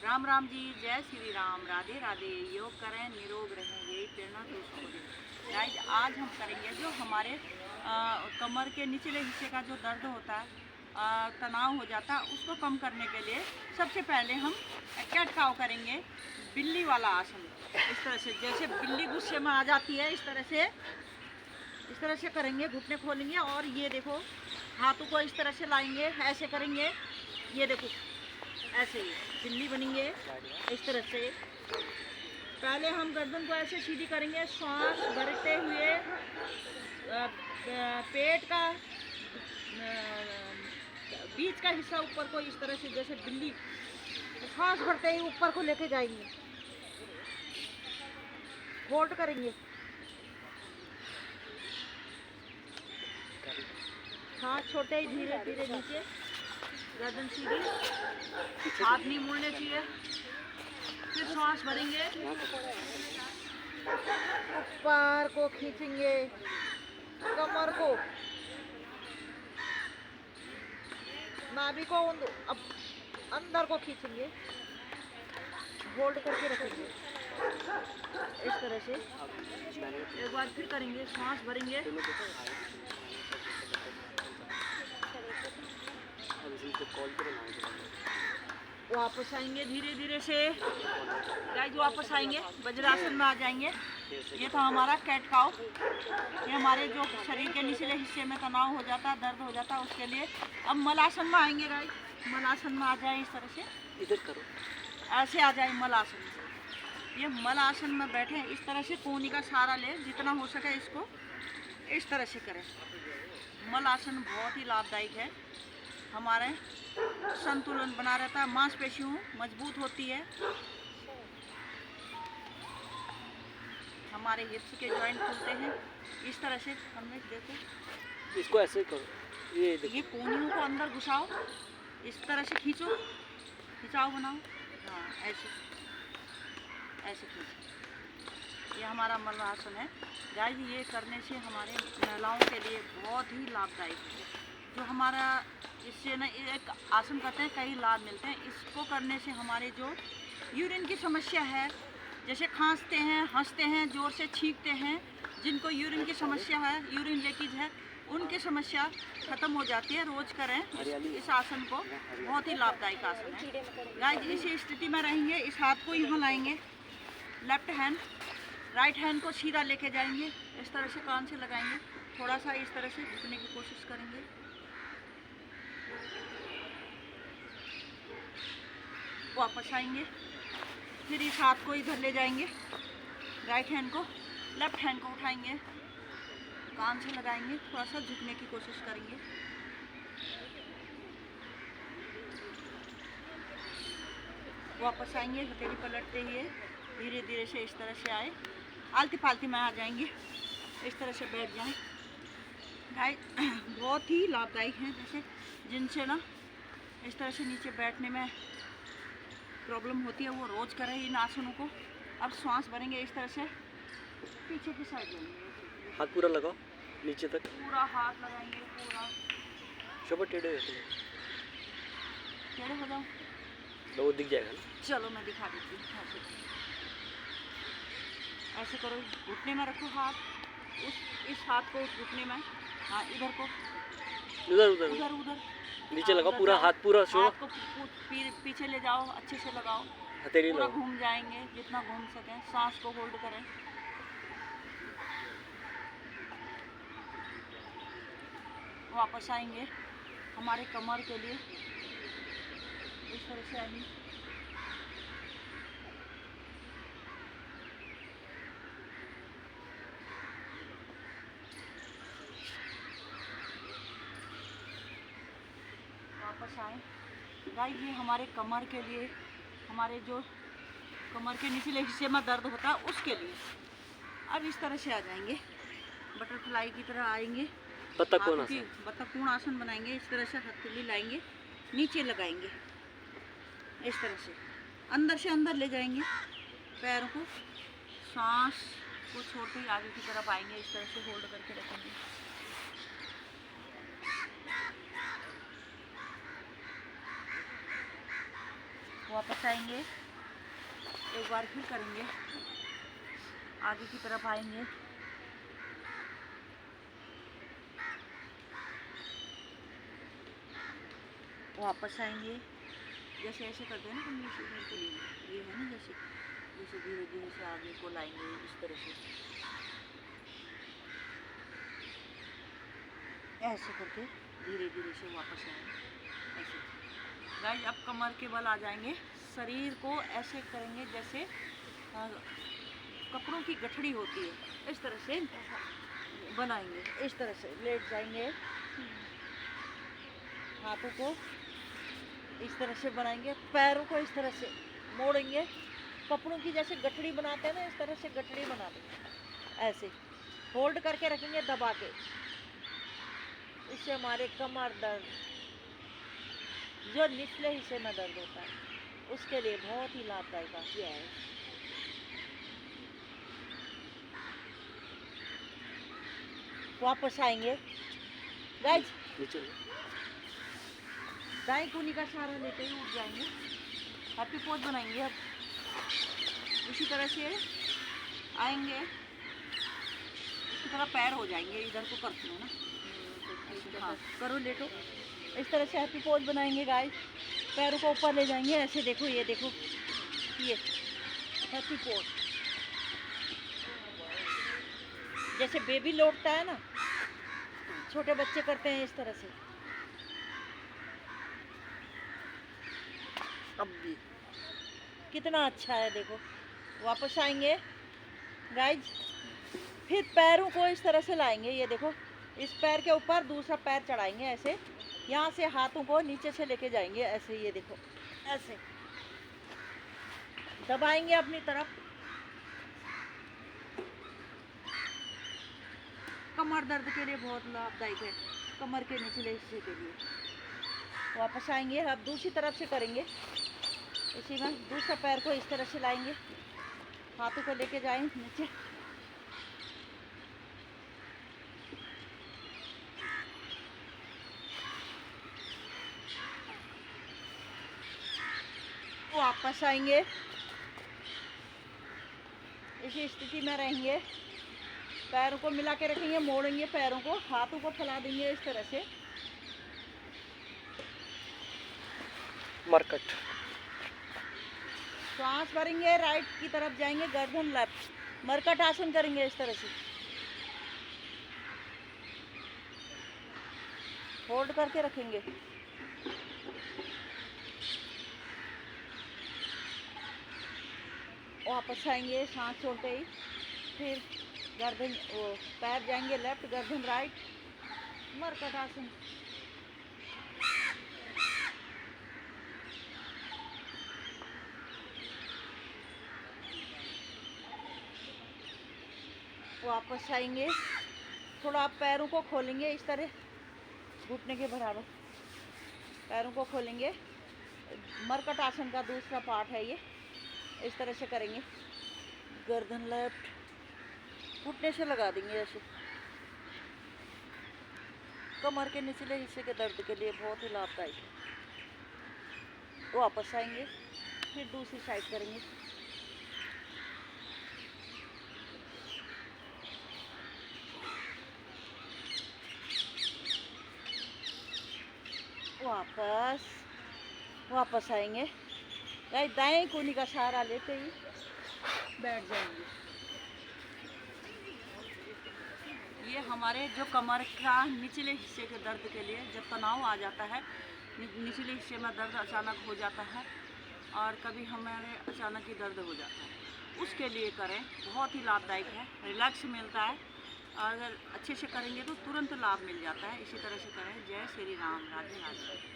राम राम जी, जय श्री राम, राधे राधे। योग करें, निरोग रहें, यही प्रेरणा दूसरों को दें। गाइज, आज हम करेंगे जो हमारे कमर के निचले हिस्से का जो दर्द होता है, तनाव हो जाता है, उसको कम करने के लिए सबसे पहले हम कैट काउ करेंगे, बिल्ली वाला आसन। इस तरह से, जैसे बिल्ली गुस्से में आ जाती है, इस तरह से करेंगे। घुटने खोलेंगे और ये देखो, हाथों को इस तरह से लाएंगे, ऐसे करेंगे। ये देखो, ऐसे ही बिल्ली बनेंगे। इस तरह से पहले हम गर्दन को ऐसे सीधी करेंगे, श्वास भरते हुए पेट का बीच का हिस्सा ऊपर को इस तरह से, जैसे बिल्ली श्वास भरते ही ऊपर को लेके जाएंगे, होल्ड करेंगे। हाथ छोटे ही धीरे धीरे नीचे, गर्दन सीधी, हाथ नहीं मुड़ने चाहिए। फिर श्वास भरेंगे, ऊपर को खींचेंगे, कमर को, नाभि को अब अंदर को खींचेंगे, होल्ड करके रखेंगे इस तरह से। एक बार फिर करेंगे, श्वास भरेंगे, वापस आएंगे धीरे धीरे से। गाइस, वापस आएंगे, वज्रासन में आ जाएंगे। ये था हमारा कैट काउ। ये हमारे जो शरीर के निचले हिस्से में तनाव हो जाता है, दर्द हो जाता है, उसके लिए। अब मलासन में आएंगे गाइस। मलासन में आ जाए, इस तरह से इधर करो, ऐसे आ जाए मलासन में। ये मलासन में बैठे, इस तरह से कोहनी का सहारा ले, जितना हो सके इसको इस तरह से करें। मलासन बहुत ही लाभदायक है, हमारे संतुलन बना रहता है, मांसपेशियों मजबूत होती है, हमारे हिप्स के जॉइंट खुलते हैं। इस तरह से हमने देखो, इसको ऐसे करो, ये कोहनियों को अंदर घुसाओ, इस तरह से खींचो, खिंचाव बनाओ। हाँ, ऐसे खींचो। ये हमारा मलासन है गाइस। ये करने से हमारे महिलाओं के लिए बहुत ही लाभदायक है। जो हमारा इससे ना एक आसन करते हैं, कई लाभ मिलते हैं। इसको करने से हमारे जो यूरिन की समस्या है, जैसे खांसते हैं, हंसते हैं, ज़ोर से छींकते हैं, जिनको यूरिन की समस्या है, यूरिन लीकेज है, उनकी समस्या ख़त्म हो जाती है। रोज़ करें इस आसन को, बहुत ही लाभदायक आसन है गाइस। इस स्थिति में रहेंगे, इस हाथ को यहाँ लाएंगे, लेफ्ट हैंड, राइट हैंड को सीधा लेके जाएंगे, इस तरह से कान से लगाएंगे, थोड़ा सा इस तरह से झुकने की कोशिश करेंगे। वापस आएंगे, फिर इस हाथ को इधर ले जाएंगे, राइट हैंड को, लेफ्ट हैंड को उठाएंगे, कान से लगाएंगे, थोड़ा सा झुकने की कोशिश करेंगे। वापस आएंगे, हथेली पलटते हुए धीरे धीरे से इस तरह से आए, आलती पालती में आ जाएंगे, इस तरह से बैठ जाएं। गाइस, बहुत ही लाभदायक हैं, जैसे जिनसे ना इस तरह से नीचे बैठने में प्रॉब्लम होती है, वो रोज़ करें इन आसनों को। अब श्वास भरेंगे, इस तरह से पीछे की साइड जाएंगे, हाथ पूरा लगाओ नीचे तक, पूरा हाथ लगाएंगे, पूरा शोभा टेढ़े हो जाओ, तो वो दिख जाएगा ना। चलो मैं दिखा देती हूँ। ऐसे करो, घुटने में रखो हाथ, इस हाथ को उस घुटने में, हाँ इधर को, उधर उधर उधर उधर नीचे लगाओ, पूरा हाथ, पूरा हाथ को पीछे ले जाओ, अच्छे से लगाओ, हथेली पूरा लगाओ। घूम जाएंगे जितना घूम सकें। सांस को होल्ड करें, वापस आएंगे हमारे कमर के लिए, इस तरह से आएंगे। वापस आए गाइस। ये हमारे कमर के लिए, हमारे जो कमर के निचले हिस्से में दर्द होता है, उसके लिए। अब इस तरह से आ जाएंगे, बटरफ्लाई की तरह आएंगे, बतख कोण आसन, बतख कोण आसन बनाएंगे। इस तरह से हथेली लाएंगे, नीचे लगाएंगे, इस तरह से अंदर ले जाएंगे पैरों को, सांस को छोड़ते ही आगे की तरफ आएंगे, इस तरह से होल्ड करके रखेंगे। वापस आएंगे, एक बार फिर करेंगे, आगे की तरफ आएंगे, वापस आएंगे। जैसे ऐसे करते हैं ना हम इधर को लेंगे, ये है ना, जैसे जैसे धीरे धीरे से आगे को लाएंगे इस तरह से, ऐसे करके धीरे धीरे से वापस आएंगे ऐसे। गाइस अब कमर के बल आ जाएंगे, शरीर को ऐसे करेंगे जैसे कपड़ों की गठड़ी होती है, इस तरह से बनाएंगे, इस तरह से लेट जाएंगे, हाथों को इस तरह से बनाएंगे, पैरों को इस तरह से मोड़ेंगे, कपड़ों की जैसे गठड़ी बनाते हैं ना, इस तरह से गठड़ी बना देंगे, ऐसे होल्ड करके रखेंगे दबा के। इससे हमारे कमर दर्द, जो निचले हिस्से में दर्द होता है, उसके लिए बहुत ही लाभदायक है। वापस आएंगे गाइस, नीचे दाएं कोहनी का सहारा लेते ही उठ जाएंगे, हैप्पी पोज बनाएंगे। अब इसी तरह से आएंगे, इसी तरह पैर हो जाएंगे, इधर को करती हूँ ना, हाँ करो, लेटो, इस तरह से हैप्पी पोज बनाएंगे गाइस। पैरों को ऊपर ले जाएंगे ऐसे, देखो ये देखो, ये हैप्पी पोज, जैसे बेबी लौटता है ना, छोटे बच्चे करते हैं इस तरह से। अब भी कितना अच्छा है, देखो। वापस आएंगे गाइज, फिर पैरों को इस तरह से लाएंगे, ये देखो, इस पैर के ऊपर दूसरा पैर चढ़ाएंगे ऐसे, यहाँ से हाथों को नीचे से लेके जाएंगे ऐसे, ये देखो ऐसे दबाएंगे अपनी तरफ। कमर दर्द के लिए बहुत लाभदायक है, कमर के निचले हिस्से के लिए। वापस आएंगे, अब दूसरी तरफ से करेंगे, इसी में दूसरा पैर को इस तरह से लाएंगे, हाथों को लेके जाएंगे नीचे, वापस आएंगे, इसी स्थिति में रहेंगे, पैरों को मिला के रखेंगे, मोड़ेंगे पैरों को, हाथों को फैला देंगे इस तरह से, मरकट, सांस भरेंगे, राइट की तरफ जाएंगे, गर्दन लेफ्ट, मरकट आसन करेंगे इस तरह से, होल्ड करके रखेंगे। वापस आएंगे, सांस छोड़ते ही, फिर गर्दन वो पैर जाएंगे लेफ्ट, गर्दन राइट, मरकट आसन। वापस आएंगे, थोड़ा आप पैरों को खोलेंगे इस तरह, घुटने के बराबर पैरों को खोलेंगे, मरकट आसन का दूसरा पार्ट है ये, इस तरह से करेंगे, गर्दन लेफ्ट, घुटने से लगा देंगे ऐसे। कमर के निचले हिस्से के दर्द के लिए बहुत ही लाभदायक है। वापस आएंगे, फिर दूसरी साइड करेंगे, वापस आएंगे, दाएं कोहनी का सहारा लेते ही बैठ जाएंगे। ये हमारे जो कमर का निचले हिस्से के दर्द के लिए, जब तनाव आ जाता है, निचले हिस्से में दर्द अचानक हो जाता है, और कभी हमारे अचानक ही दर्द हो जाता है, उसके लिए करें, बहुत ही लाभदायक है, रिलैक्स मिलता है, और अगर अच्छे से करेंगे तो तुरंत लाभ मिल जाता है। इसी तरह से करें। जय श्री राम, राधे राधे।